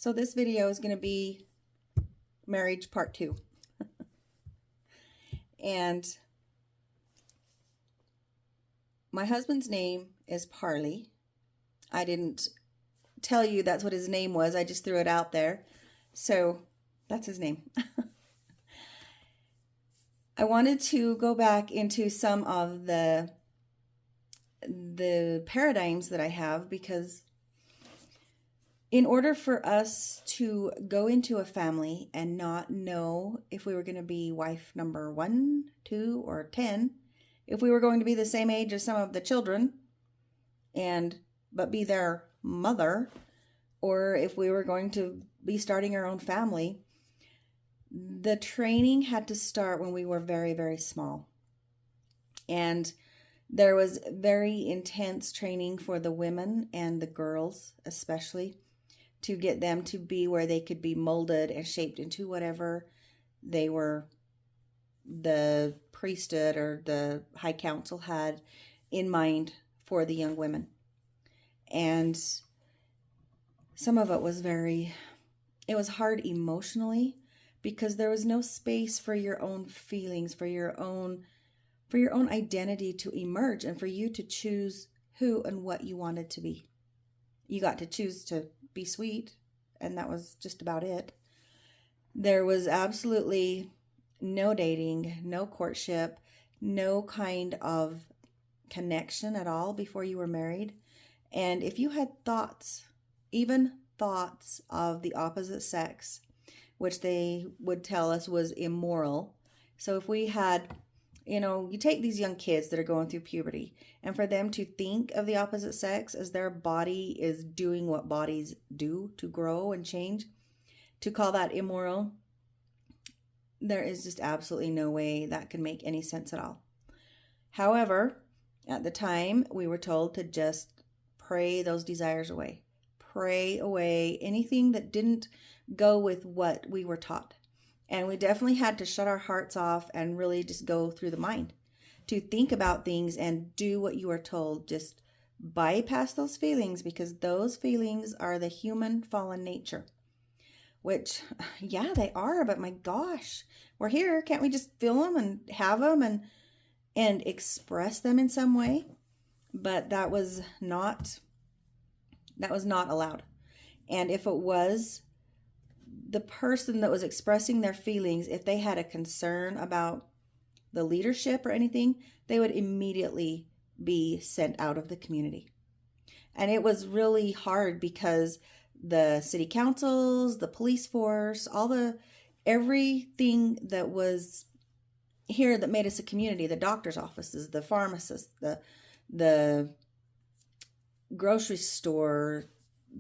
So this video is going to be marriage part 2. And my husband's name is Parley. I didn't tell you that's what his name was. I just threw it out there. So that's his name. I wanted to go back into some of the paradigms that I have, because in order for us to go into a family and not know if we were going to be wife number 1, 2, or 10, if we were going to be the same age as some of the children, but be their mother, or if we were going to be starting our own family, the training had to start when we were very, very small. And there was very intense training for the women and the girls, especially, to get them to be where they could be molded and shaped into whatever they were, the priesthood or the high council had in mind for the young women. And some of it was it was hard emotionally, because there was no space for your own feelings, for your own identity to emerge, and for you to choose who and what you wanted to be. You got to choose to be sweet, and that was just about it. There was absolutely no dating, no courtship, no kind of connection at all before you were married. And if you had thoughts, even thoughts of the opposite sex, which they would tell us was immoral. So if we had, you take these young kids that are going through puberty, and for them to think of the opposite sex as their body is doing what bodies do to grow and change, to call that immoral, there is just absolutely no way that can make any sense at all. However, at the time, we were told to just pray those desires away. Pray away anything that didn't go with what we were taught. And we definitely had to shut our hearts off and really just go through the mind to think about things and do what you are told. Just bypass those feelings, because those feelings are the human fallen nature. Which, yeah, they are, but my gosh, we're here. Can't we just feel them and have them and express them in some way? But that was not allowed. And if it was, the person that was expressing their feelings, if they had a concern about the leadership or anything, they would immediately be sent out of the community. And it was really hard, because the city councils, the police force, everything that was here that made us a community, the doctor's offices, the pharmacists, the grocery store,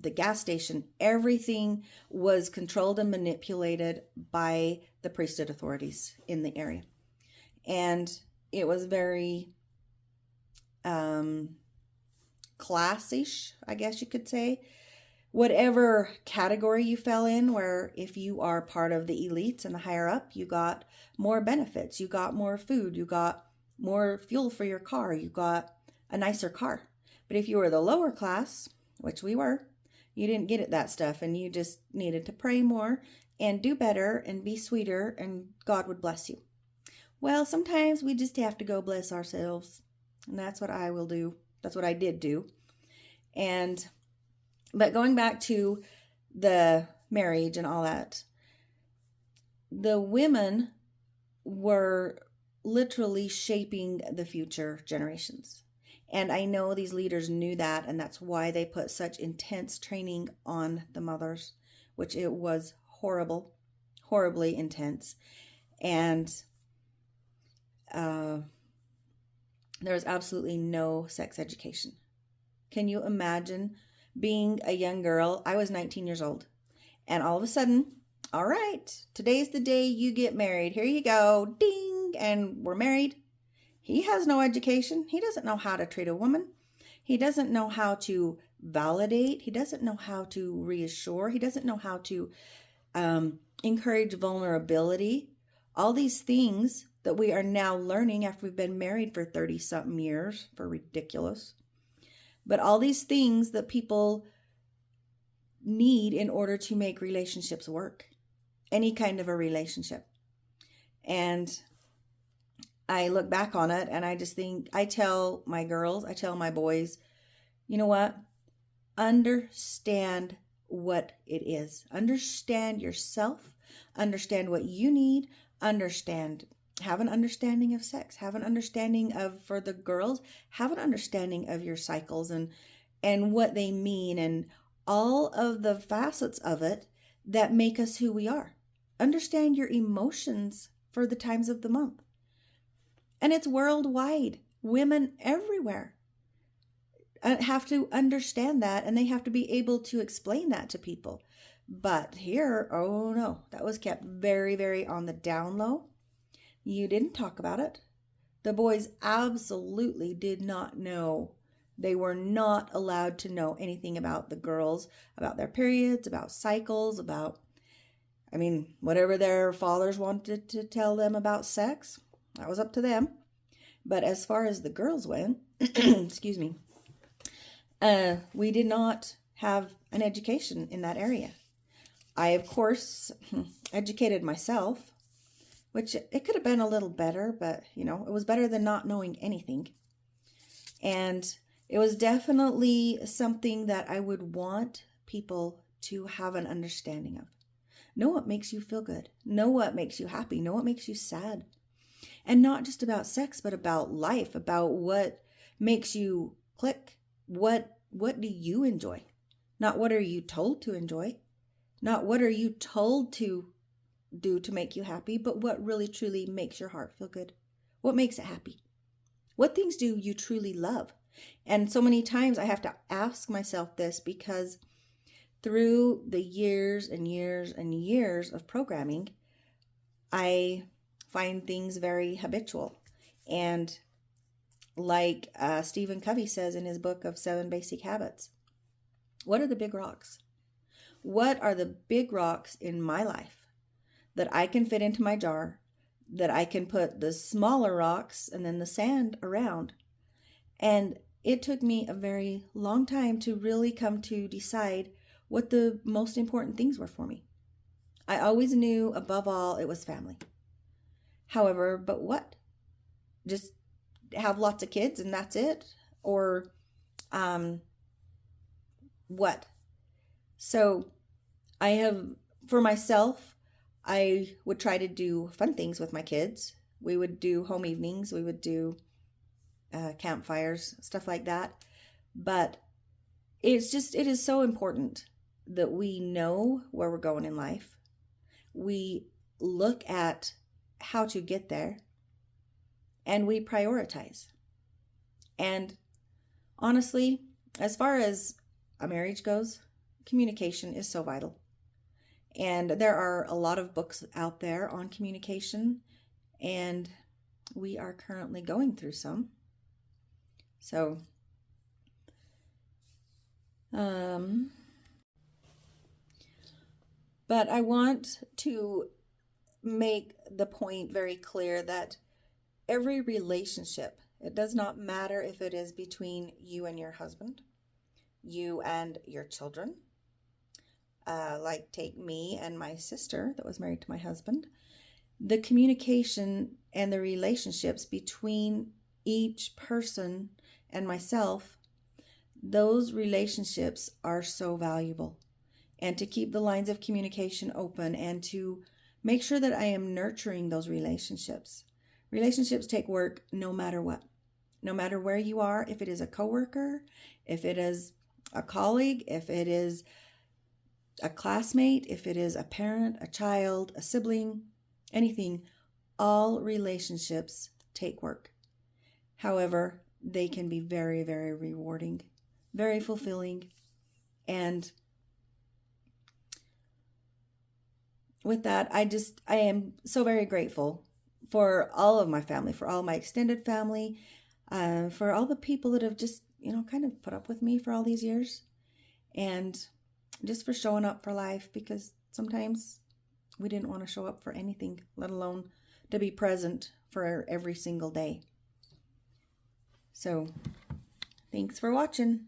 the gas station, everything was controlled and manipulated by the priesthood authorities in the area. And it was very classish, I guess you could say. Whatever category you fell in, where if you are part of the elites and the higher up, you got more benefits, you got more food, you got more fuel for your car, you got a nicer car. But if you were the lower class, which we were, you didn't get that stuff, and you just needed to pray more and do better and be sweeter, and God would bless you. Well, sometimes we just have to go bless ourselves, and that's what I will do. That's what I did do. But going back to the marriage and all that, the women were literally shaping the future generations. And I know these leaders knew that, and that's why they put such intense training on the mothers, which it was horribly intense. And there was absolutely no sex education. Can you imagine being a young girl? I was 19 years old, and all of a sudden, all right, today's the day you get married. Here you go, ding, and we're married. He has no education. He doesn't know how to treat a woman. He doesn't know how to validate. He doesn't know how to reassure. He doesn't know how to encourage vulnerability. All these things that we are now learning after we've been married for 30-something years, for ridiculous. But all these things that people need in order to make relationships work, any kind of a relationship. And I look back on it and I just think, I tell my girls, I tell my boys, you know what? Understand what it is. Understand yourself. Understand what you need. Have an understanding of sex. Have an understanding of, for the girls, have an understanding of your cycles and what they mean and all of the facets of it that make us who we are. Understand your emotions for the times of the month. And it's worldwide. Women everywhere have to understand that, and they have to be able to explain that to people. But here, oh no, that was kept very, very on the down low. You didn't talk about it. The boys absolutely did not know. They were not allowed to know anything about the girls, about their periods, about cycles, about, whatever their fathers wanted to tell them about sex. That was up to them. But as far as the girls went, excuse me, we did not have an education in that area. I, of course, educated myself, which it could have been a little better, but, it was better than not knowing anything. And it was definitely something that I would want people to have an understanding of. Know what makes you feel good. Know what makes you happy. Know what makes you sad. And not just about sex, but about life, about what makes you click. What do you enjoy? Not what are you told to enjoy? Not what are you told to do to make you happy, but what really truly makes your heart feel good. What makes it happy? What things do you truly love? And so many times I have to ask myself this, because through the years and years and years of programming, I find things very habitual. And like Stephen Covey says in his book of 7 Basic Habits, what are the big rocks? What are the big rocks in my life that I can fit into my jar, that I can put the smaller rocks and then the sand around? And it took me a very long time to really come to decide what the most important things were for me. I always knew above all it was family. However, but what? Just have lots of kids and that's it? Or what? So I have, for myself, I would try to do fun things with my kids. We would do home evenings. We would do campfires, stuff like that. But it is so important that we know where we're going in life. We look at how to get there, and we prioritize. And honestly, as far as a marriage goes, communication is so vital. And there are a lot of books out there on communication, and we are currently going through some. So, but I want to make the point very clear that every relationship, it does not matter if it is between you and your husband, you and your children, like take me and my sister that was married to my husband, the communication and the relationships between each person and myself, those relationships are so valuable. And to keep the lines of communication open and to make sure that I am nurturing those relationships. Relationships take work no matter what. No matter where you are, if it is a coworker, if it is a colleague, if it is a classmate, if it is a parent, a child, a sibling, anything, all relationships take work. However, they can be very, very rewarding, very fulfilling. And with that, I am so very grateful for all of my family, for all my extended family, for all the people that have just, kind of put up with me for all these years, and just for showing up for life, because sometimes we didn't want to show up for anything, let alone to be present for every single day. So, thanks for watching.